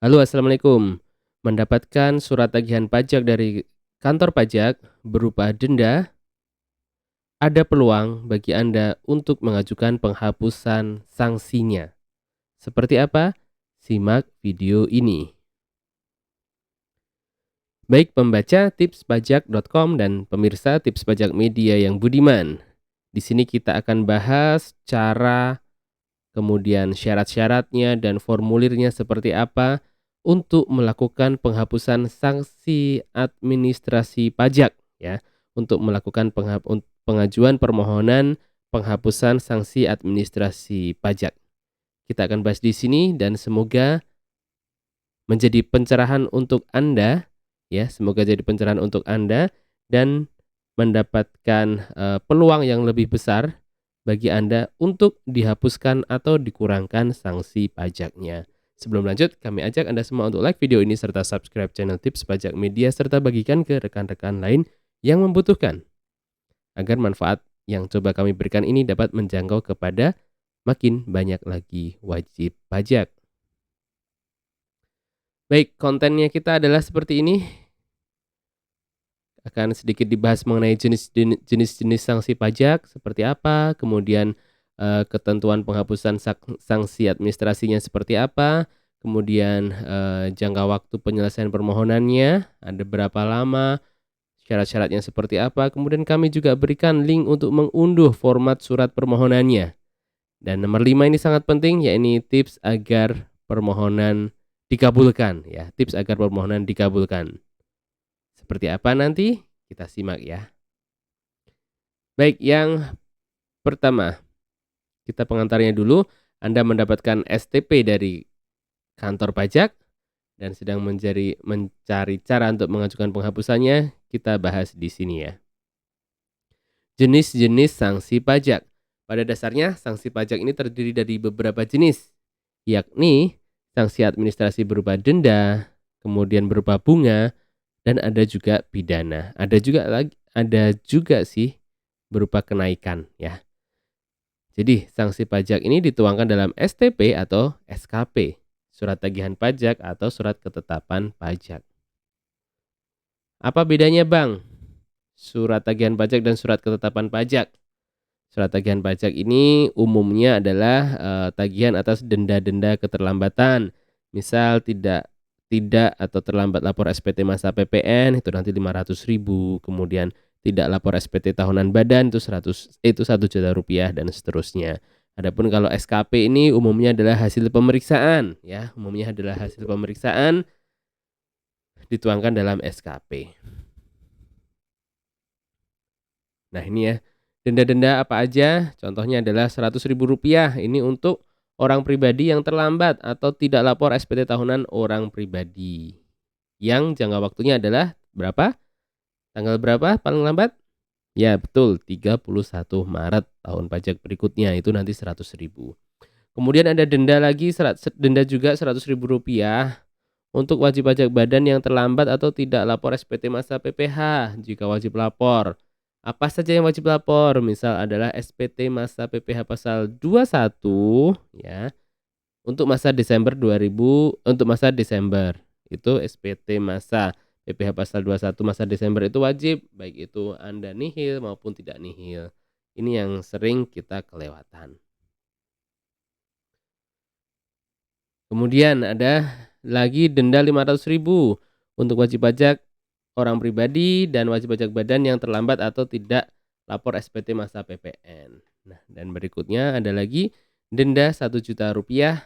Halo, assalamualaikum. Mendapatkan surat tagihan pajak dari kantor pajak berupa denda, ada peluang bagi Anda untuk mengajukan penghapusan sanksinya. Seperti apa? Simak video ini. Baik pembaca tipspajak.com dan pemirsa tips pajak media yang budiman. Di sini kita akan bahas cara, kemudian syarat-syaratnya dan formulirnya seperti apa untuk melakukan penghapusan sanksi administrasi pajak ya. Untuk melakukan pengajuan permohonan penghapusan sanksi administrasi pajak. Kita akan bahas di sini dan semoga menjadi pencerahan untuk Anda ya, semoga jadi pencerahan untuk Anda dan mendapatkan peluang yang lebih besar bagi Anda untuk dihapuskan atau dikurangkan sanksi pajaknya. Sebelum lanjut, kami ajak Anda semua untuk like video ini serta subscribe channel Tips Pajak Media serta bagikan ke rekan-rekan lain yang membutuhkan agar manfaat yang coba kami berikan ini dapat menjangkau kepada makin banyak lagi wajib pajak. Baik, kontennya kita adalah seperti ini. Akan sedikit dibahas mengenai jenis-jenis sanksi pajak seperti apa, kemudian ketentuan penghapusan sanksi administrasinya seperti apa, kemudian jangka waktu penyelesaian permohonannya, ada berapa lama, syarat-syaratnya seperti apa, kemudian kami juga berikan link untuk mengunduh format surat permohonannya. Dan nomor 5 ini sangat penting, yakni tips agar permohonan dikabulkan ya, tips agar permohonan dikabulkan. Seperti apa nanti? Kita simak ya. Baik, yang pertama, kita pengantarnya dulu. Anda mendapatkan STP dari kantor pajak dan sedang mencari cara untuk mengajukan penghapusannya, kita bahas di sini ya. Jenis-jenis sanksi pajak. Pada dasarnya, sanksi pajak ini terdiri dari beberapa jenis, yakni sanksi administrasi berupa denda, kemudian berupa bunga, dan ada juga pidana. Ada juga sih berupa kenaikan ya. Jadi sanksi pajak ini dituangkan dalam STP atau SKP, surat tagihan pajak atau surat ketetapan pajak. Apa bedanya, Bang? Surat tagihan pajak dan surat ketetapan pajak. Surat tagihan pajak ini umumnya adalah tagihan atas denda-denda keterlambatan. Misal tidak atau terlambat lapor SPT masa PPN itu nanti 500.000, kemudian tidak lapor SPT tahunan badan itu 1 juta rupiah dan seterusnya. Adapun kalau SKP ini umumnya adalah hasil pemeriksaan ya, dituangkan dalam SKP. Nah, ini ya. Denda-denda apa aja? Contohnya adalah Rp100.000 ini untuk orang pribadi yang terlambat atau tidak lapor SPT tahunan orang pribadi. Yang jangka waktunya adalah berapa? Tanggal berapa paling lambat? Ya betul, 31 Maret tahun pajak berikutnya itu nanti 100.000. Kemudian ada denda lagi, denda juga Rp100.000 untuk wajib pajak badan yang terlambat atau tidak lapor SPT masa PPh jika wajib lapor. Apa saja yang wajib lapor? Misal adalah SPT masa PPh pasal 21 ya. Untuk masa Desember itu SPT masa PPh pasal 21 masa Desember itu wajib, baik itu Anda nihil maupun tidak nihil. Ini yang sering kita kelewatan. Kemudian ada lagi denda 500.000 untuk wajib pajak orang pribadi dan wajib pajak badan yang terlambat atau tidak lapor SPT masa PPN. Nah, dan berikutnya ada lagi denda 1 juta rupiah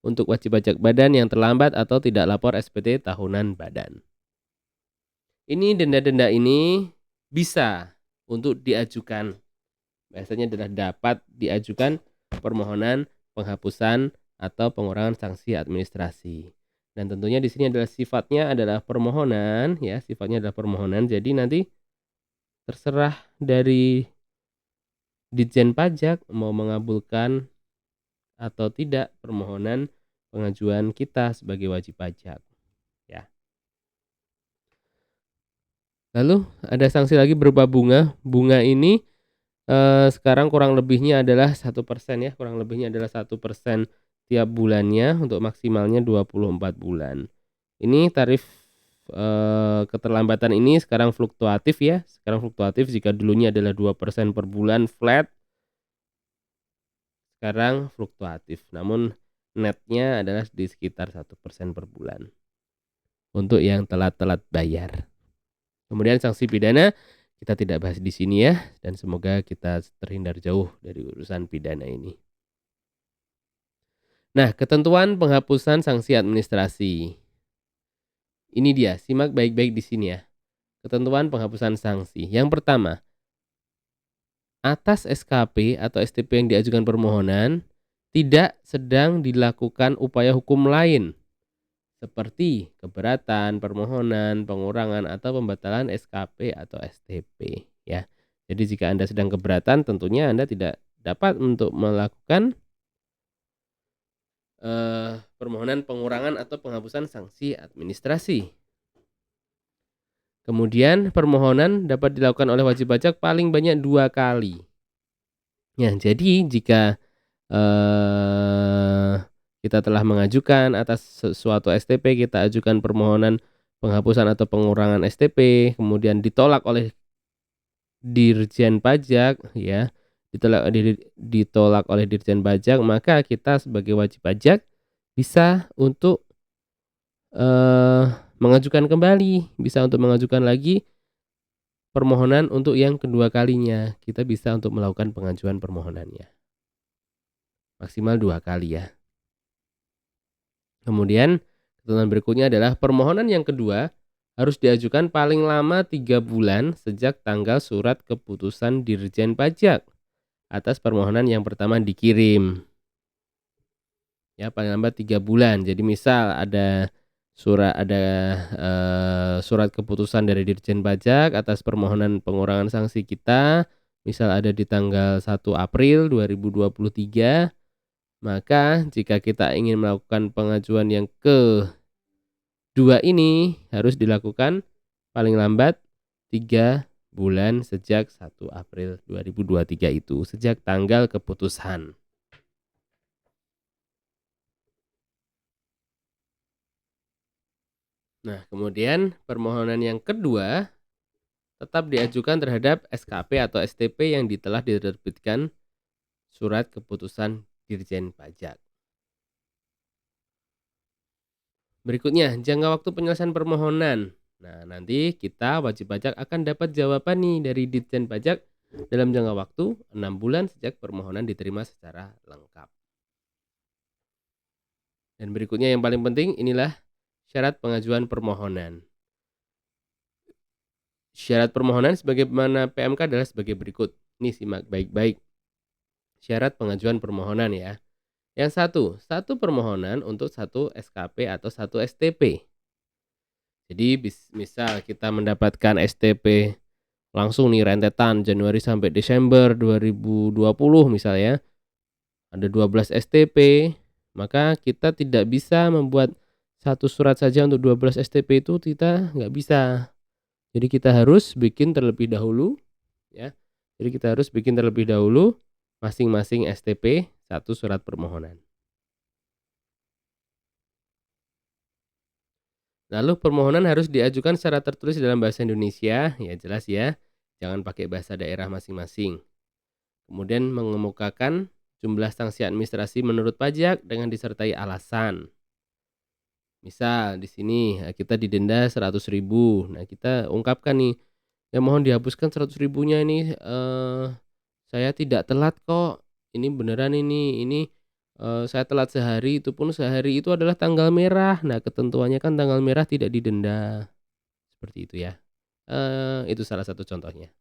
untuk wajib pajak badan yang terlambat atau tidak lapor SPT tahunan badan. Ini denda-denda ini bisa untuk diajukan. Biasanya adalah dapat diajukan permohonan penghapusan atau pengurangan sanksi administrasi. Dan tentunya di sini adalah sifatnya adalah permohonan ya, sifatnya adalah permohonan. Jadi nanti terserah dari Ditjen Pajak mau mengabulkan atau tidak permohonan pengajuan kita sebagai wajib pajak ya. Lalu ada sanksi lagi berupa bunga. Bunga ini sekarang kurang lebihnya adalah 1% ya, kurang lebihnya adalah 1% tiap bulannya untuk maksimalnya 24 bulan. Ini tarif, keterlambatan ini sekarang fluktuatif ya, jika dulunya adalah 2% per bulan flat, sekarang fluktuatif, namun netnya adalah di sekitar 1% per bulan, untuk yang telat-telat bayar. Kemudian sanksi pidana, kita tidak bahas di sini ya, dan semoga kita terhindar jauh dari urusan pidana ini. Nah, ketentuan penghapusan sanksi administrasi. Ini dia, simak baik-baik di sini ya. Ketentuan penghapusan sanksi. Yang pertama, atas SKP atau STP yang diajukan permohonan, tidak sedang dilakukan upaya hukum lain, seperti keberatan, permohonan, pengurangan, atau pembatalan SKP atau STP. Ya. Jadi jika Anda sedang keberatan, tentunya Anda tidak dapat untuk melakukan permohonan pengurangan atau penghapusan sanksi administrasi. Kemudian permohonan dapat dilakukan oleh wajib pajak paling banyak 2 kali. Ya, jadi jika kita telah mengajukan atas suatu STP, kita ajukan permohonan penghapusan atau pengurangan STP, kemudian ditolak oleh Dirjen Pajak ya, ditolak oleh Dirjen Pajak, maka kita sebagai wajib pajak bisa untuk mengajukan kembali, bisa untuk mengajukan lagi permohonan untuk yang kedua kalinya. Kita bisa untuk melakukan pengajuan permohonannya. Maksimal 2 kali ya. Kemudian ketentuan berikutnya adalah permohonan yang kedua harus diajukan paling lama 3 bulan sejak tanggal surat keputusan Dirjen Pajak atas permohonan yang pertama dikirim. Ya, paling lambat 3 bulan. Jadi misal ada surat keputusan dari Dirjen Pajak atas permohonan pengurangan sanksi kita, misal ada di tanggal 1 April 2023, maka jika kita ingin melakukan pengajuan yang kedua ini harus dilakukan paling lambat 3 bulan sejak 1 April 2023 itu, sejak tanggal keputusan. Nah, kemudian permohonan yang kedua tetap diajukan terhadap SKP atau STP yang telah diterbitkan surat keputusan Dirjen Pajak. Berikutnya, jangka waktu penyelesaian permohonan. Nah, nanti kita wajib pajak akan dapat jawaban nih dari Dirjen Pajak dalam jangka waktu 6 bulan sejak permohonan diterima secara lengkap. Dan berikutnya yang paling penting, inilah syarat pengajuan permohonan. Syarat permohonan sebagaimana PMK adalah sebagai berikut. Ini simak baik-baik. Syarat pengajuan permohonan ya. Yang satu permohonan untuk satu SKP atau satu STP. Jadi misal kita mendapatkan STP langsung nih rentetan Januari sampai Desember 2020 misalnya, ada 12 STP, maka kita tidak bisa membuat satu surat saja untuk 12 STP itu, kita nggak bisa. Jadi kita harus bikin terlebih dahulu ya. Jadi kita harus bikin terlebih dahulu masing-masing STP satu surat permohonan. Lalu permohonan harus diajukan secara tertulis dalam bahasa Indonesia, ya jelas ya. Jangan pakai bahasa daerah masing-masing. Kemudian mengemukakan jumlah sanksi administrasi menurut pajak dengan disertai alasan. Misal di sini kita didenda 100.000. Nah, kita ungkapkan nih, ya mohon dihapuskan 100.000-nya ini, saya tidak telat kok. Ini beneran ini saya telat sehari, itu pun sehari itu adalah tanggal merah. Nah, ketentuannya kan tanggal merah tidak didenda. Seperti itu ya. Itu salah satu contohnya.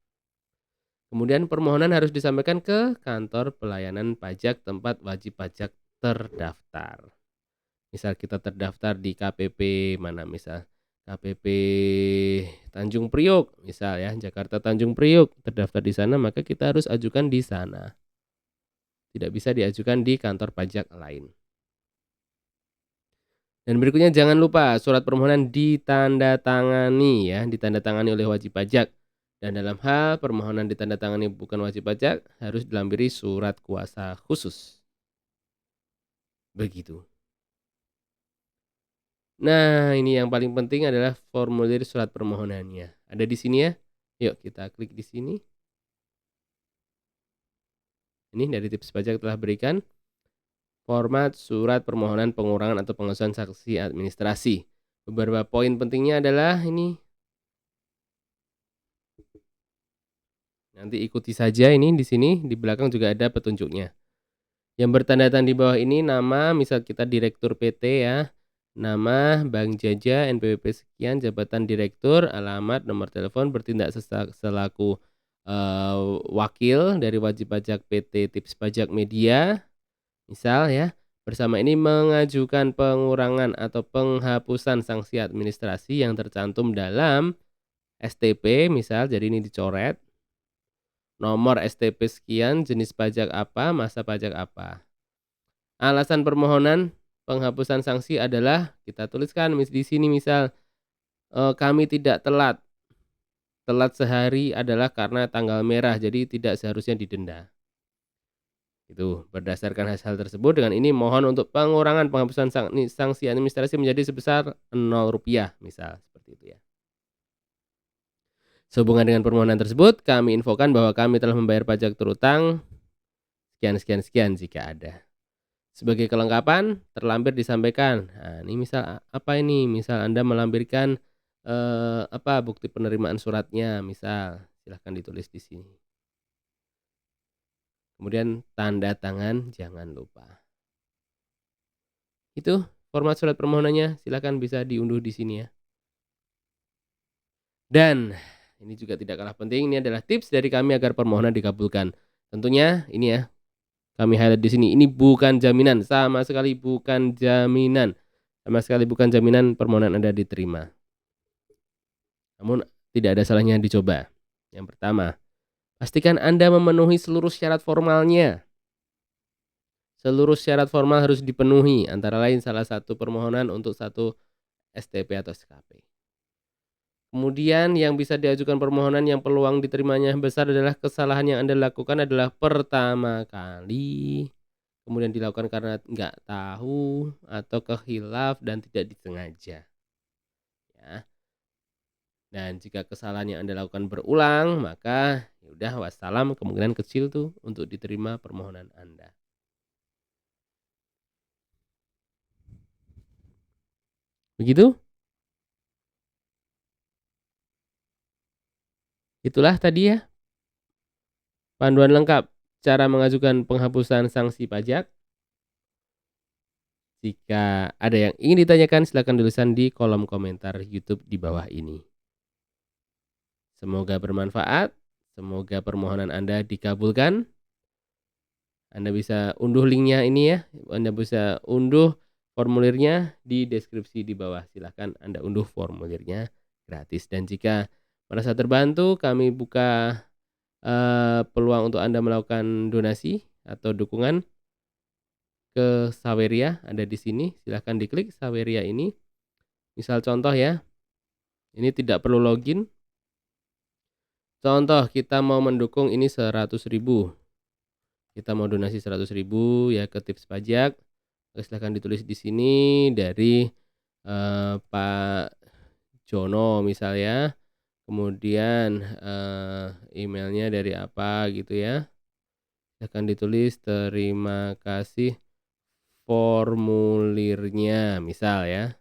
Kemudian permohonan harus disampaikan ke kantor pelayanan pajak tempat wajib pajak terdaftar. Misal kita terdaftar di KPP mana misal, KPP Tanjung Priok misal ya, Jakarta Tanjung Priok, terdaftar di sana maka kita harus ajukan di sana. Tidak bisa diajukan di kantor pajak lain. Dan berikutnya jangan lupa surat permohonan ditandatangani ya, ditandatangani oleh wajib pajak. Dan dalam hal permohonan ditandatangani bukan wajib pajak harus dilampiri surat kuasa khusus. begitu. Nah, ini yang paling penting adalah formulir surat permohonannya. Ada di sini ya. Yuk kita klik di sini. Ini dari tips pajak telah berikan format surat permohonan pengurangan atau pengesahan sanksi administrasi. Beberapa poin pentingnya adalah ini. Nanti ikuti saja ini di sini, di belakang juga ada petunjuknya. Yang bertanda tangan di bawah ini nama, misal kita direktur PT ya. Nama, Bank Jaja, NPWP sekian, jabatan direktur, alamat, nomor telepon, bertindak selaku wakil dari wajib pajak PT Tips Pajak Media. Misal ya, bersama ini mengajukan pengurangan atau penghapusan sanksi administrasi yang tercantum dalam STP, misal jadi ini dicoret. Nomor STP sekian, jenis pajak apa, masa pajak apa. Alasan permohonan penghapusan sanksi adalah kita tuliskan di sini misal, kami tidak telat. Telat sehari adalah karena tanggal merah, jadi tidak seharusnya didenda. Itu berdasarkan hal tersebut dengan ini mohon untuk pengurangan penghapusan sanksi administrasi menjadi sebesar Rp0 misal seperti itu ya. Sehubungan dengan permohonan tersebut, kami infokan bahwa kami telah membayar pajak terutang sekian sekian sekian jika ada. Sebagai kelengkapan, terlampir disampaikan. Nah, ini misal apa ini? Misal Anda melampirkan bukti penerimaan suratnya, misal silahkan ditulis di sini. Kemudian tanda tangan jangan lupa. Itu format surat permohonannya, silahkan bisa diunduh di sini ya. Dan ini juga tidak kalah penting, ini adalah tips dari kami agar permohonan dikabulkan. Tentunya ini ya, kami highlight di sini, ini bukan jaminan, sama sekali bukan jaminan. Sama sekali bukan jaminan permohonan Anda diterima. Namun tidak ada salahnya dicoba. Yang pertama, pastikan Anda memenuhi seluruh syarat formalnya. Seluruh syarat formal harus dipenuhi, antara lain salah satu permohonan untuk satu STP atau SKP. Kemudian yang bisa diajukan permohonan yang peluang diterimanya besar adalah kesalahan yang Anda lakukan adalah pertama kali, kemudian dilakukan karena nggak tahu atau kehilaf dan tidak disengaja. Ya. Dan jika kesalahan yang Anda lakukan berulang, maka ya udah wassalam, kemungkinan kecil tuh untuk diterima permohonan Anda. Begitu? Itulah tadi ya panduan lengkap cara mengajukan penghapusan sanksi pajak. Jika ada yang ingin ditanyakan silakan tuliskan di kolom komentar YouTube di bawah ini. Semoga bermanfaat, semoga permohonan Anda dikabulkan. Anda bisa unduh linknya ini ya, Anda bisa unduh formulirnya di deskripsi di bawah. Silahkan Anda unduh formulirnya gratis. Dan jika merasa terbantu, kami buka peluang untuk Anda melakukan donasi atau dukungan ke Saweria, ada di sini. Silahkan diklik Saweria ini. Misal contoh ya, ini tidak perlu login. Contoh kita mau mendukung ini 100.000. Kita mau donasi 100.000 ya ke tips pajak. Silahkan ditulis di sini dari Pak Jono misal ya. Kemudian emailnya dari apa gitu ya. Silahkan ditulis terima kasih formulirnya misal ya.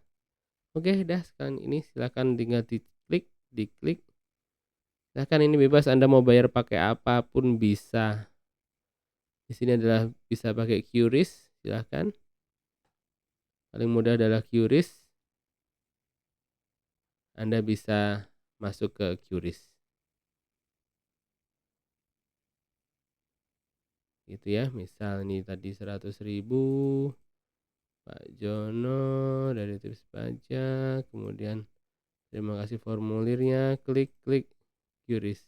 Oke, dah sekarang ini silahkan tinggal diklik. Silahkan ini bebas Anda mau bayar pakai apapun bisa. Di sini adalah bisa pakai QRIS, silahkan. Paling mudah adalah QRIS. Anda bisa masuk ke QRIS. Gitu ya, misal ini tadi 100.000. Pak Jono dari tips pajak, kemudian terima kasih formulirnya, klik QRIS.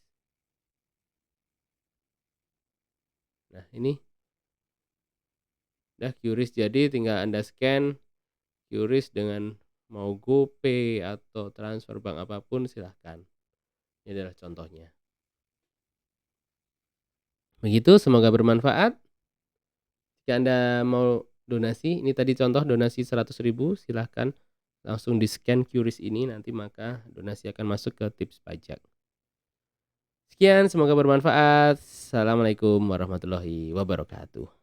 Nah, ini udah QRIS jadi tinggal Anda scan QRIS dengan mau GoPay atau transfer bank apapun silahkan. Ini adalah contohnya. Begitu, semoga bermanfaat. Jika Anda mau donasi. Ini tadi contoh donasi 100.000, silahkan langsung di-scan QRIS ini, nanti maka donasi akan masuk ke Tips Pajak. Sekian, semoga bermanfaat. Assalamualaikum warahmatullahi wabarakatuh.